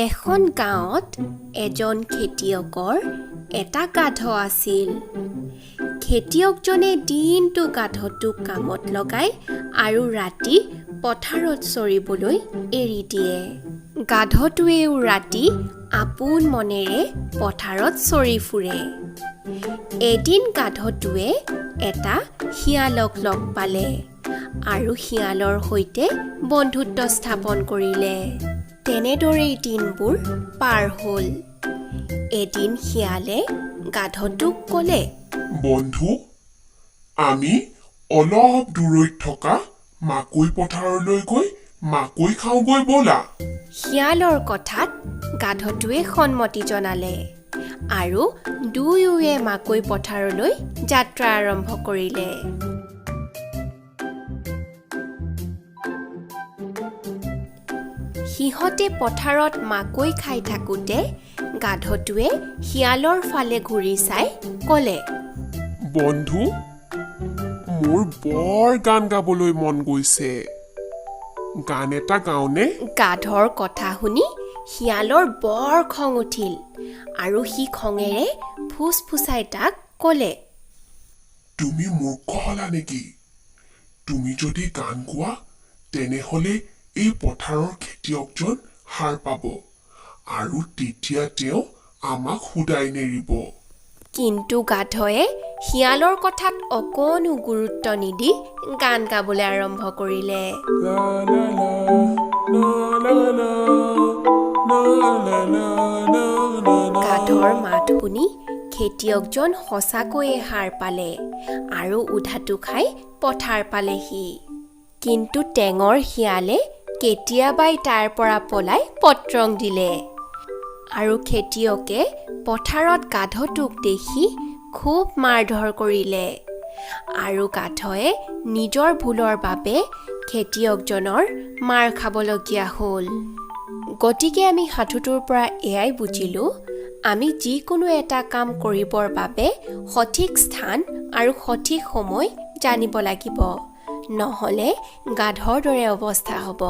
এখন গাঁৱত এজন খেতিয়কৰ এটা গাধ আছিল। খেতিয়কজনে দিনটো গাধটোক কামত লগাই আৰু ৰাতি পথাৰত চৰিবলৈ এৰি দিয়ে। গাধটোৱেও ৰাতি আপোন মনেৰে পথাৰত চৰি ফুৰে। এদিন গাধটোৱে এটা শিয়ালক লগ পালে আৰু শিয়ালৰ সৈতে বন্ধুত্ব স্থাপন কৰিলে। তেনেদৰেই দিনবোৰ পাৰ হ'ল। এদিন শিয়ালে গাধটোক ক'লে, বন্ধু, আমি অলপ দূৰৈত থকা মাকৈ পথাৰলৈ গৈ মাকৈ খাওঁগৈ ব'লা। শিয়ালৰ কথাত গাধটোৱে সন্মতি জনালে আৰু দুয়োৱে মাকৈ পথাৰলৈ যাত্ৰা আৰম্ভ কৰিলে। সিহঁতে পথাৰত মাকৈ খাই থাকোঁতে গাধটোৱে শিয়ালৰ ফালে ঘূৰি চাই ক'লে, বন্ধু, মোৰ বৰ গান গাবলৈ মন গৈছে। গান এটা গাওঁনে? গাধৰ কথা শুনি শিয়ালৰ বৰ খং উঠিল আৰু সি খঙেৰে ফুচফুচাই তাক ক'লে, তুমি মূৰ্খ হলা নেকি? তুমি যদি গান গোৱা তেনেহলে এই পথাৰৰ খেতিয়কজন হাৰ পাব আৰু তেতিয়া তেওঁ আমাক শুদাই নেৰিব। কিন্তু গাধয়ে শিয়ালৰ কথাত অকণো গুৰুত্ব নিদি গান গাবলৈ আৰম্ভ কৰিলে। গাধৰ মাত শুনি খেতিয়কজন সঁচাকৈয়ে হাৰ পালে আৰু উধাটো খাই পথাৰ পালেহি। কিন্তু টেঙৰ শিয়ালে কেতিয়াবাই তাৰ পৰা পলাই পত্ৰং দিলে আৰু খেতিয়কে পথাৰত গাধটোক দেখি খুব মাৰধৰ কৰিলে আৰু গাধয়ে নিজৰ ভুলৰ বাবে খেতিয়কজনৰ মাৰ খাবলগীয়া হ'ল। গতিকে আমি সাধুটোৰ পৰা এয়াই বুজিলোঁ, আমি যিকোনো এটা কাম কৰিবৰ বাবে সঠিক স্থান আৰু সঠিক সময় জানিব লাগিব, নহ'লে গাধৰ দৰে অৱস্থা হ'ব।